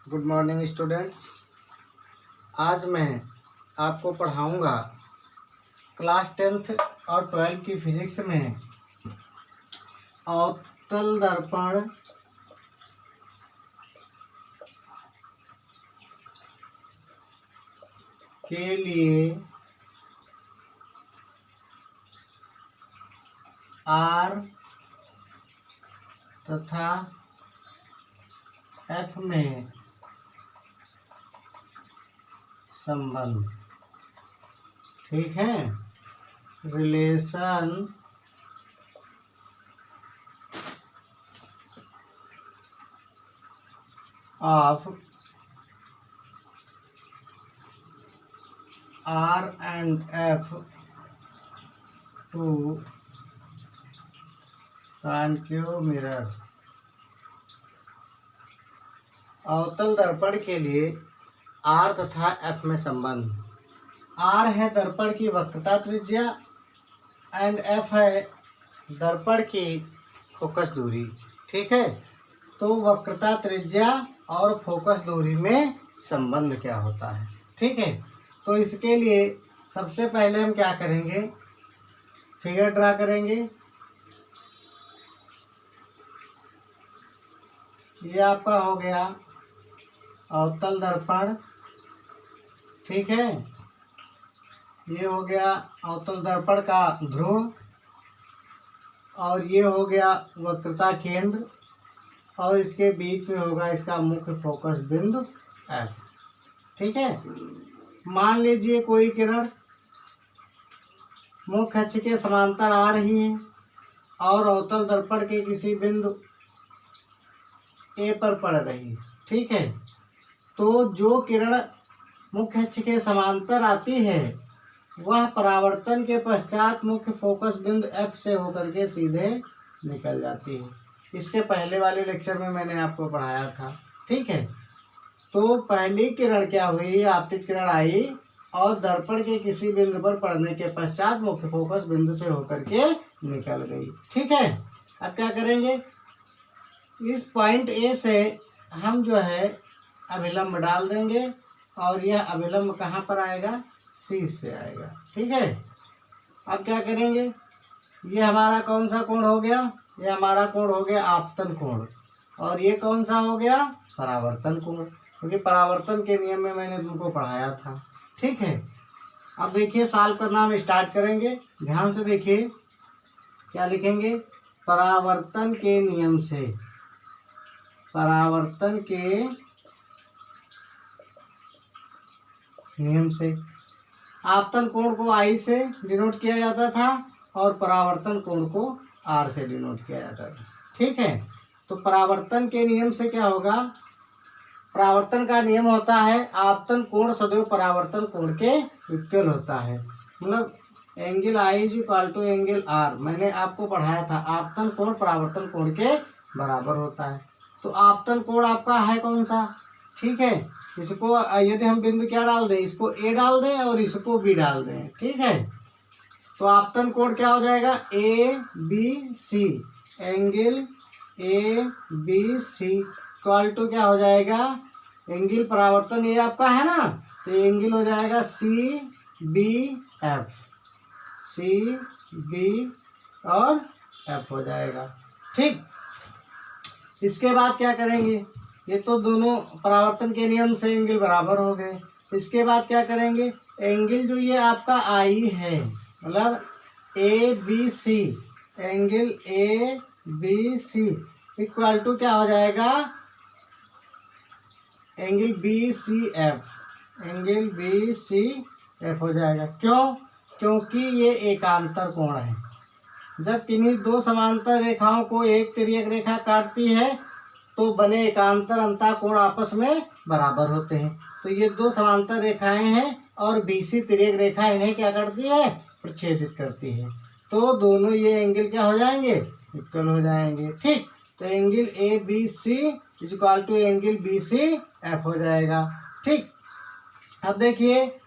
Good morning students. आज मैं आपको पढ़ाऊंगा क्लास 10th और 12 की फिजिक्स में अवतल दर्पण के लिए आर तथा एफ में संबंध। ठीक है, relation of R and F to concave mirror. अवतल दर्पण के लिए R तथा F में संबंध। R है दर्पण की वक्रता त्रिज्या एंड F है दर्पण की फोकस दूरी। ठीक है, तो वक्रता त्रिज्या और फोकस दूरी में संबंध क्या होता है। ठीक है, तो इसके लिए सबसे पहले हम क्या करेंगे, फिगर ड्रा करेंगे। ये आपका हो गया अवतल दर्पण। ठीक है, ये हो गया अवतल दर्पण का ध्रुव और ये हो गया वक्रता केंद्र और इसके बीच में होगा इसका मुख्य फोकस बिंदु F। ठीक है, मान लीजिए कोई किरण मुख्य अक्ष के समांतर आ रही है और अवतल दर्पण के किसी बिंदु A पर पड़ रही है। ठीक है, तो जो किरण मुख्य अक्ष के समांतर आती है वह परावर्तन के पश्चात मुख्य फोकस बिंदु F से होकर के सीधे निकल जाती है। इसके पहले वाले लेक्चर में मैंने आपको पढ़ाया था। ठीक है, तो पहली किरण क्या हुई, आपतित किरण आई और दर्पण के किसी बिंदु पर पड़ने के पश्चात मुख्य फोकस बिंदु से होकर के निकल गई। ठीक है, अब क्या करेंगे, इस पॉइंट ए से हम जो है अभिलंब डाल देंगे और यह अभिलंब कहाँ पर आएगा, सी से आएगा। ठीक है, अब क्या करेंगे, ये हमारा कौन सा कोण हो गया, ये हमारा कोण हो गया आपतन कोण और ये कौन सा हो गया, परावर्तन कोण, क्योंकि परावर्तन के नियम में मैंने तुमको पढ़ाया था। ठीक है, अब देखिए सॉल्व करना हम स्टार्ट करेंगे। ध्यान से देखिए क्या लिखेंगे, परावर्तन के नियम से, परावर्तन के नियम से आपतन कोण को I से डिनोट किया जाता था और परावर्तन कोण को R से डिनोट किया जाता था। ठीक है, तो परावर्तन के नियम से क्या होगा, परावर्तन का नियम होता है आपतन कोण सदैव परावर्तन कोण के इक्वल होता है। मतलब angle I is equal to angle R, मैंने आपको पढ़ाया था आपतन कोण परावर्तन कोण के बराबर होता है। तो आपतन कोण आपका है कौन सा, ठीक है, इसको यदि हम बिंदु क्या डाल दें, इसको A डाल दें और इसको B डाल दें। ठीक है, तो आपतन कोण क्या हो जाएगा, ABC, angle ABC equal to क्या हो जाएगा, एंगल परावर्तन ये आपका है ना, तो एंगल हो जाएगा CBF, CB और F हो जाएगा। ठीक, इसके बाद क्या करेंगे, ये तो दोनों परावर्तन के नियम से एंगल बराबर हो गए। इसके बाद क्या करेंगे, एंगल जो ये आपका I है, मतलब ABC, angle ABC equal to क्या हो जाएगा, एंगल BCF, एंगल BCF हो जाएगा। क्यों, क्योंकि ये एकांतर कोण है। जब किन्हीं दो समांतर रेखाओं को एक तिर्यक रेखा काटती है तो बने एकांतर अंतः कोण आपस में बराबर होते हैं। तो ये दो समांतर रेखाएं हैं और BC तिर्यक रेखा इन्हें क्या करती है, प्रच्छेदित करती है। तो दोनों ये एंगल क्या हो जाएंगे, इक्वल हो जाएंगे। ठीक, तो angle ABC is equal to angle BCF हो जाएगा। ठीक, अब देखिए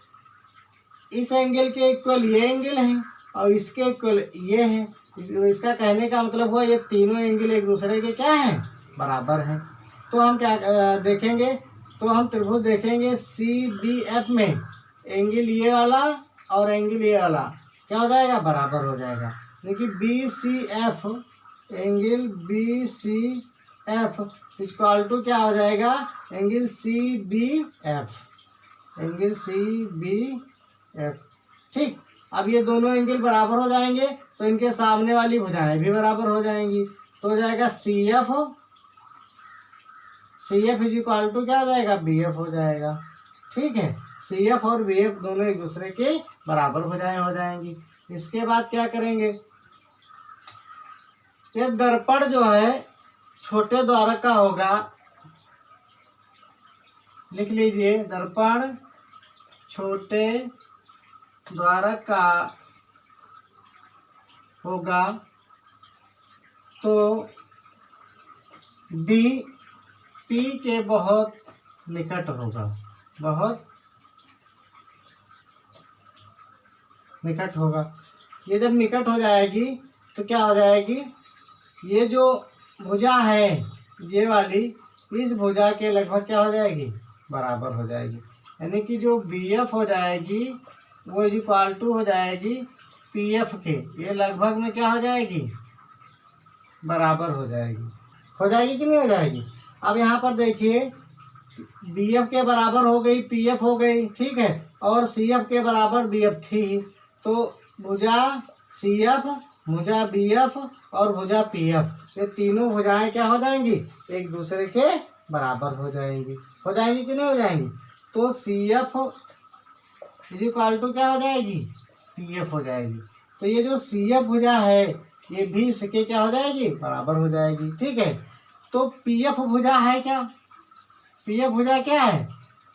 इस एंगल के इक्वल ये एंगल है और इसके इक्वल ये है। इसका कहने का मतलब हुआ ये तीनों एंगल एक दूसरे के क्या हैं, बराबर हैं। तो हम क्या देखेंगे, तो हम त्रिभुज देखेंगे सी बी एफ में एंगल ये वाला और एंगल ये वाला क्या हो जाएगा, बराबर हो जाएगा। देखिए B C F, angle B C F equal to क्या हो जाएगा, angle C B F, angle C B F. ठीक, अब ये दोनों एंगल बराबर हो जाएंगे तो इनके सामने वाली भुजाएं भी बराबर हो जाएंगी। तो हो जाएगा C F, C F is equal to क्या हो जाएगा, बी एफ हो जाएगा। ठीक है, सी एफ और बी एफ दोनों एक दूसरे के बराबर भुजाएं हो जाएंगी। इसके बाद क्या करेंगे, ये दर्पण जो है छोटे द्वारक का होगा, लिख लीजिए दर्पण छोटे द्वारक का होगा तो बी पी के बहुत निकट होगा, बहुत निकट होगा। ये जब निकट हो जाएगी तो क्या हो जाएगी, ये जो भुजा है ये वाली इस भुजा के लगभग क्या हो जाएगी, बराबर हो जाएगी। यानी कि जो बी एफ हो जाएगी वो इज इक्वल टू हो जाएगी पी एफ के, ये लगभग में क्या हो जाएगी, बराबर हो जाएगी कि नहीं हो जाएगी। अब यहाँ पर देखिए बी एफ के बराबर हो गई पी एफ हो गई, ठीक है, और सी एफ के बराबर बी एफ थी, तो भुजा सी एफ, भुजा बी एफ और भुजा पी एफ, ये तीनों भुजाएं क्या हो जाएंगी, एक दूसरे के बराबर हो जाएंगी कि नहीं हो जाएंगी। तो C F is equal to क्या हो जाएगी, पी एफ हो जाएगी। तो ये जो सी एफ भुजा है ये भी इसके क्या हो जाएगी, बराबर हो जाएगी। ठीक है, तो पी एफ भुजा है क्या, पी एफ भुजा क्या है,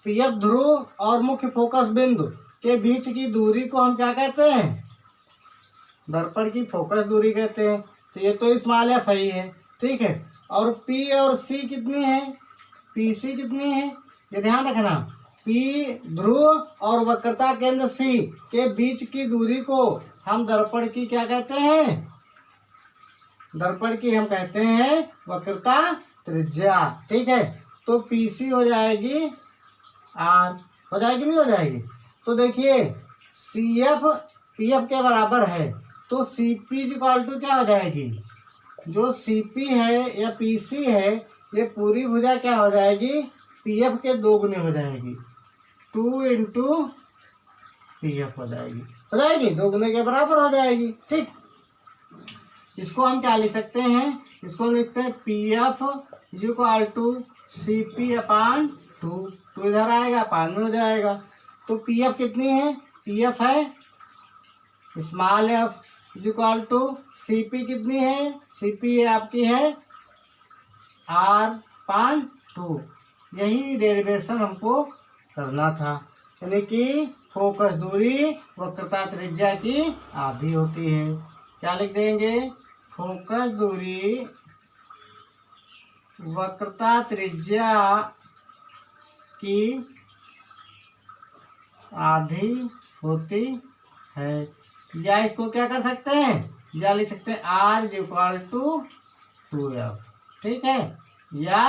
पी एफ ध्रुव और मुख्य फोकस बिंदु के बीच की दूरी को हम क्या कहते हैं, दर्पण की फोकस दूरी कहते हैं। तो ये तो स्मॉल एफ ही है, ठीक है, और पी और सी कितनी है, पी सी कितनी है, ये ध्यान रखना। पी ध्रुव और वक्रता केंद्र सी के बीच की दूरी को हम दर्पण की क्या कहते हैं, दर्पण की हम कहते हैं वक्रता त्रिज्या। ठीक है, तो पी सी हो जाएगी आर, हो जाएगी नहीं हो जाएगी। तो देखिए सी एफ पी एफ के बराबर है तो सी पी इक्वल टू क्या हो जाएगी, जो सी पी है या पी सी है ये पूरी भुजा क्या हो जाएगी, पी एफ के दोगुनी हो जाएगी, 2 इंटू पी एफ हो जाएगी, दोगुने के बराबर हो जाएगी। ठीक, इसको हम क्या लिख सकते हैं, इसको लिखते हैं P F equal to C P upon 2, तो इधर आएगा अपान में हो जाएगा। तो पी एफ कितनी है, पी एफ है small F equal to C P कितनी है, सी पी आपकी है आर अपान 2। यही डेरिवेशन हमको करना था, यानी कि फोकस दूरी वक्रता त्रिज्या की आधी होती है। क्या लिख देंगे, फोकस दूरी वक्रता त्रिज्या की आधी होती है। या इसको क्या कर सकते हैं, या लिख सकते हैं आर इक्वल टू 2f। ठीक है, या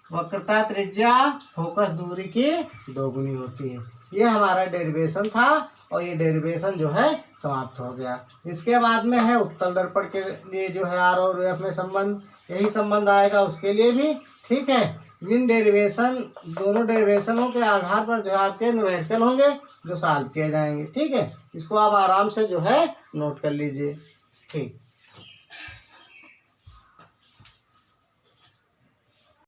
वक्रता त्रिज्या फोकस दूरी की दोगुनी होती है। ये हमारा डेरिवेशन था और ये डेरिवेशन जो है समाप्त हो गया। इसके बाद में है उत्तल दर्पण के लिए जो है आर और एफ में संबंध, यही संबंध आएगा उसके लिए भी। ठीक है, इन डेरिवेशन दोनों डेरिवेशनों के आधार पर जो है आपके न्यूमेरिकल होंगे जो सॉल्व किए जाएंगे। ठीक है, इसको आप आराम से जो है नोट कर लीजिए। ठीक।